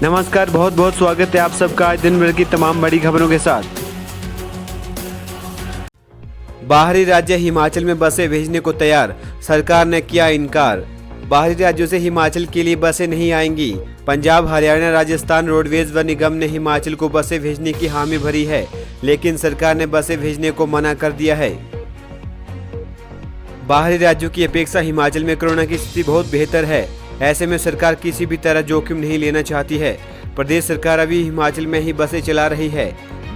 नमस्कार, बहुत बहुत स्वागत है आप सबका आज दिन भर की तमाम बड़ी खबरों के साथ। बाहरी राज्य हिमाचल में बसें भेजने को तैयार, सरकार ने किया इनकार। बाहरी राज्यों से हिमाचल के लिए बसें नहीं आएंगी। पंजाब, हरियाणा, राजस्थान रोडवेज व निगम ने हिमाचल को बसें भेजने की हामी भरी है, लेकिन सरकार ने बसें भेजने को मना कर दिया है। बाहरी राज्यों की अपेक्षा हिमाचल में कोरोना की स्थिति बहुत बेहतर है। ऐसे में सरकार किसी भी तरह जोखिम नहीं लेना चाहती है। प्रदेश सरकार अभी हिमाचल में ही बसें चला रही है।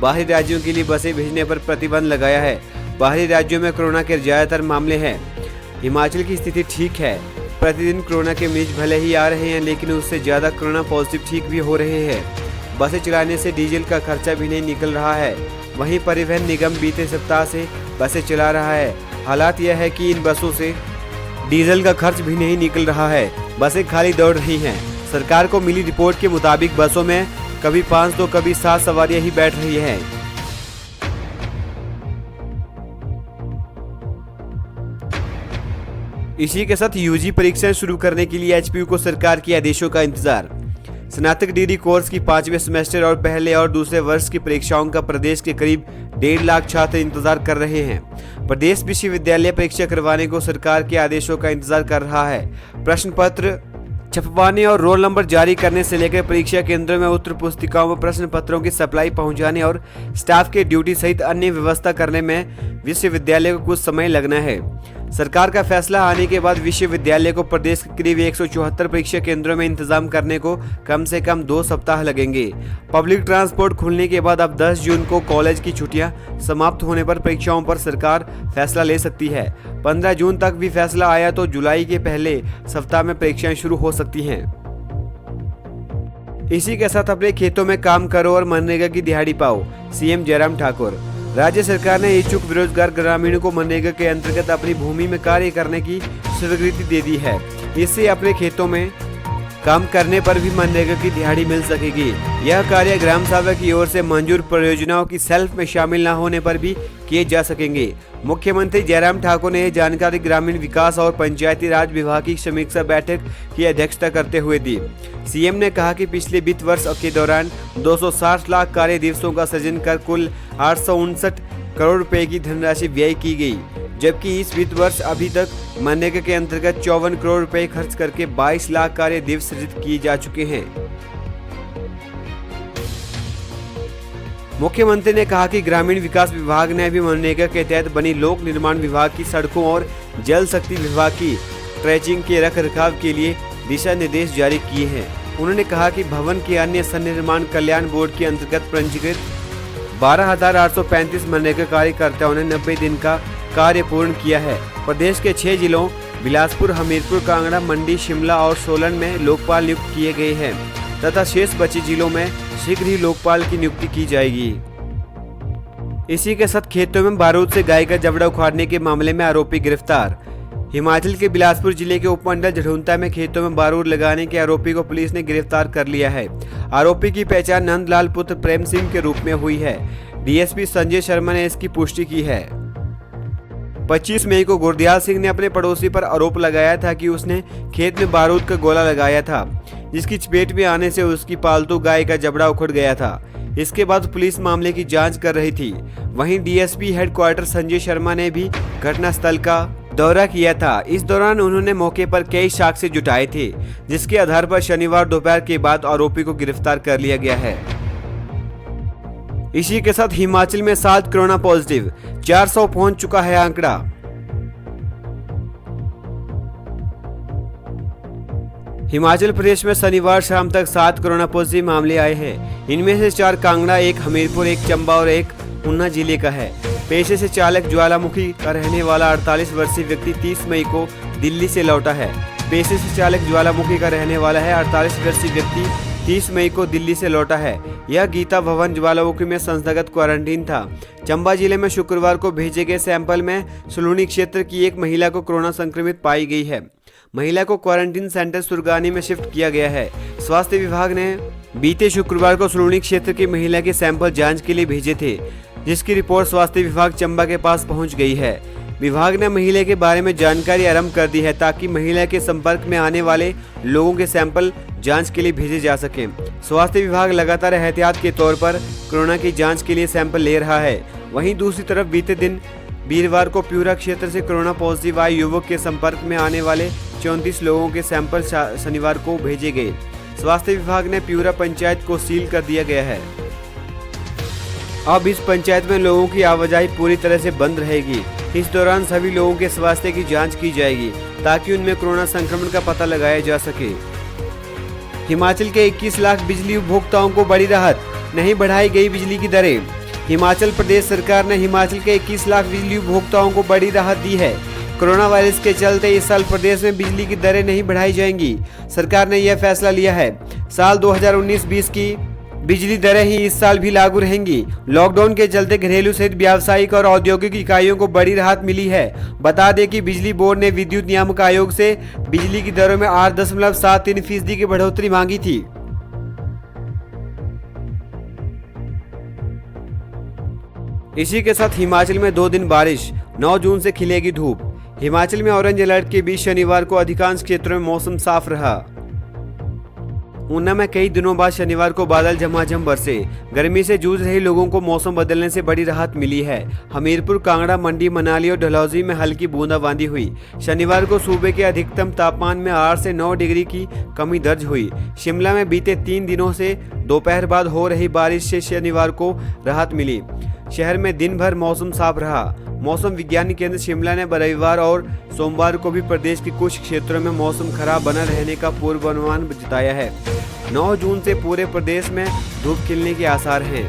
बाहरी राज्यों के लिए बसें भेजने पर प्रतिबंध लगाया है। बाहरी राज्यों में कोरोना के ज्यादातर मामले हैं। हिमाचल की स्थिति ठीक है। प्रतिदिन कोरोना के मरीज भले ही आ रहे हैं, लेकिन उससे ज्यादा कोरोना पॉजिटिव ठीक भी हो रहे हैं। बसें चलाने से डीजल का खर्चा भी नहीं निकल रहा है। वहीं परिवहन निगम बीते सप्ताह से बसें चला रहा है। हालात यह है कि इन बसों से डीजल का खर्च भी नहीं निकल रहा है। बसें खाली दौड़ रही हैं। सरकार को मिली रिपोर्ट के मुताबिक बसों में कभी 5 तो कभी 7 सवारियां ही बैठ रही हैं। इसी के साथ यूजी परीक्षाएं शुरू करने के लिए एचपीयू को सरकार के आदेशों का इंतजार। स्नातक डिग्री कोर्स की 5वें सेमेस्टर और पहले और दूसरे वर्ष की परीक्षाओं का प्रदेश के करीब 1.5 लाख छात्र इंतजार कर रहे हैं। प्रदेश विश्वविद्यालय परीक्षा करवाने को सरकार के आदेशों का इंतजार कर रहा है। प्रश्न पत्र छपवाने और रोल नंबर जारी करने से लेकर परीक्षा केंद्रों में उत्तर पुस्तिकाओं व प्रश्न पत्रों की सप्लाई पहुंचाने और स्टाफ के ड्यूटी सहित अन्य व्यवस्था करने में विश्वविद्यालय को कुछ समय लगना है। सरकार का फैसला आने के बाद विश्वविद्यालय को प्रदेश के करीब 174 परीक्षा केंद्रों में इंतजाम करने को कम से कम 2 सप्ताह लगेंगे। पब्लिक ट्रांसपोर्ट खुलने के बाद अब 10 जून को कॉलेज की छुट्टियां समाप्त होने पर परीक्षाओं पर सरकार फैसला ले सकती है। 15 जून तक भी फैसला आया तो जुलाई के पहले सप्ताह में परीक्षाएं शुरू हो सकती हैं। इसी के साथ अपने खेतों में काम करो और मनरेगा की दिहाड़ी पाओ, सीएम जयराम ठाकुर। राज्य सरकार ने इच्छुक बेरोजगार ग्रामीणों को मनरेगा के अंतर्गत अपनी भूमि में कार्य करने की स्वीकृति दे दी है। इससे अपने खेतों में काम करने पर भी मनरेगा की दिहाड़ी मिल सकेगी। यह कार्य ग्राम सभा की ओर से मंजूर परियोजनाओं की सेल्फ में शामिल न होने पर भी किए जा सकेंगे। मुख्यमंत्री जयराम ठाकुर ने यह जानकारी ग्रामीण विकास और पंचायती राज विभाग की समीक्षा बैठक की अध्यक्षता करते हुए दी। सीएम ने कहा कि पिछले वित्त वर्ष के दौरान 260 लाख कार्य दिवसों का सृजन कर कुल 859 करोड़ रुपए की धनराशि व्यय की गई, जबकि इस वित्त वर्ष अभी तक मनरेगा के अंतर्गत 54 करोड़ रुपए खर्च करके 22 लाख कार्य दिवस सृजित किए जा चुके हैं। मुख्यमंत्री ने कहा कि ग्रामीण विकास विभाग ने भी मनरेगा के तहत बनी लोक निर्माण विभाग की सड़कों और जल शक्ति विभाग की ट्रेचिंग के रखरखाव के लिए दिशा निर्देश जारी किए हैं। उन्होंने कहा कि भवन के अन्य सन्निर्माण कल्याण बोर्ड के अंतर्गत पंजीकृत 12,835 मनरेगा कार्यकर्ताओं ने 90 दिन का कार्य पूर्ण किया है। प्रदेश के 6 जिलों बिलासपुर, हमीरपुर, कांगड़ा, मंडी, शिमला और सोलन में लोकपाल नियुक्त किए गए हैं तथा शेष बचे जिलों में शीघ्र ही लोकपाल की नियुक्ति की जाएगी। इसी के साथ खेतों में बारूद से गाय का जबड़ा उखाड़ने के मामले में आरोपी गिरफ्तार। हिमाचल के बिलासपुर जिले के उपमंडल झढुंता में खेतों में बारूद लगाने के आरोपी को पुलिस ने गिरफ्तार कर लिया है। आरोपी की पहचान नंदलाल पुत्र प्रेम सिंह के रूप में हुई है। डीएसपी संजय शर्मा ने इसकी पुष्टि की है। 25 मई को गुरदयाल सिंह ने अपने पड़ोसी पर आरोप लगाया था कि उसने खेत में बारूद का गोला लगाया था, जिसकी चपेट में आने से उसकी पालतू गाय का जबड़ा उखड़ गया था। इसके बाद पुलिस मामले की जांच कर रही थी। वहीं डीएसपी हेडक्वार्टर संजय शर्मा ने भी घटनास्थल का दौरा किया था। इस दौरान उन्होंने मौके पर कई साक्ष्य जुटाए थे, जिसके आधार पर शनिवार दोपहर के बाद आरोपी को गिरफ्तार कर लिया गया है। इसी के साथ हिमाचल में 7 कोरोना पॉजिटिव, 400 पहुंच चुका है आंकड़ा। हिमाचल प्रदेश में शनिवार शाम तक 7 कोरोना पॉजिटिव मामले आए हैं। इनमें से 4 कांगड़ा, 1 हमीरपुर, 1 चंबा और 1 ऊना जिले का है। पेशे से चालक ज्वालामुखी का रहने वाला 48 वर्षीय व्यक्ति 30 मई को दिल्ली से लौटा है। पेशे से चालक ज्वालामुखी का रहने वाला है 48 वर्षीय व्यक्ति 30 मई को दिल्ली से लौटा है। यह गीता भवन ज्वालामुखी में संस्थागत क्वारंटीन था। चंबा जिले में शुक्रवार को भेजे गए सैंपल में सुलूनी क्षेत्र की एक महिला को कोरोना संक्रमित पाई गई है। महिला को क्वारंटीन सेंटर सुरगानी में शिफ्ट किया गया है। स्वास्थ्य विभाग ने बीते शुक्रवार को सुलूनी क्षेत्र की महिला के सैंपल जांच के लिए भेजे थे, जिसकी रिपोर्ट स्वास्थ्य विभाग चंबा के पास पहुंच गई है। विभाग ने महिला के बारे में जानकारी आरंभ कर दी है ताकि महिला के संपर्क में आने वाले लोगों के सैंपल जांच के लिए भेजे जा सकें। स्वास्थ्य विभाग लगातार एहतियात के तौर पर कोरोना की जांच के लिए सैंपल ले रहा है। वहीं दूसरी तरफ बीते दिन वीरवार को प्यूरा क्षेत्र से कोरोना पॉजिटिव आए युवक के संपर्क में आने वाले 34 लोगों के सैंपल शनिवार को भेजे गए। स्वास्थ्य विभाग ने प्यूरा पंचायत को सील कर दिया गया है। अब इस पंचायत में लोगों की आवाजाही पूरी तरह से बंद रहेगी। इस दौरान सभी लोगों के स्वास्थ्य की जांच की जाएगी ताकि उनमें कोरोना संक्रमण का पता लगाया जा सके। हिमाचल के 21 लाख बिजली उपभोक्ताओं को बड़ी राहत, नहीं बढ़ाई गई बिजली की दरें। हिमाचल प्रदेश सरकार ने हिमाचल के 21 लाख बिजली उपभोक्ताओं को बड़ी राहत दी है। कोरोना वायरस के चलते इस साल प्रदेश में बिजली की दरें नहीं बढ़ाई जाएंगी। सरकार ने यह फैसला लिया है। साल 2019-20 की बिजली दरें ही इस साल भी लागू रहेंगी। लॉकडाउन के चलते घरेलू सहित व्यावसायिक और औद्योगिक इकाइयों को बड़ी राहत मिली है। बता दें कि बिजली बोर्ड ने विद्युत नियामक आयोग से बिजली की दरों में 8.73% की बढ़ोतरी मांगी थी। इसी के साथ हिमाचल में 2 दिन बारिश, 9 जून से खिलेगी धूप। हिमाचल में ऑरेंज अलर्ट के बीच शनिवार को अधिकांश क्षेत्रों में मौसम साफ रहा। ऊना में कई दिनों बाद शनिवार को बादल झमाझम बरसे। गर्मी से जूझ रहे लोगों को मौसम बदलने से बड़ी राहत मिली है। हमीरपुर, कांगड़ा, मंडी, मनाली और डलहौजी में हल्की बूंदाबांदी हुई। शनिवार को सूबे के अधिकतम तापमान में 8 से 9 डिग्री की कमी दर्ज हुई। शिमला में बीते 3 दिनों से दोपहर बाद हो रही बारिश से शनिवार को राहत मिली। शहर में दिन भर मौसम साफ रहा। मौसम विज्ञान केंद्र शिमला ने रविवार और सोमवार को भी प्रदेश के कुछ क्षेत्रों में मौसम खराब बना रहने का पूर्वानुमान जताया है। 9 जून से पूरे प्रदेश में धूप खिलने के आसार हैं।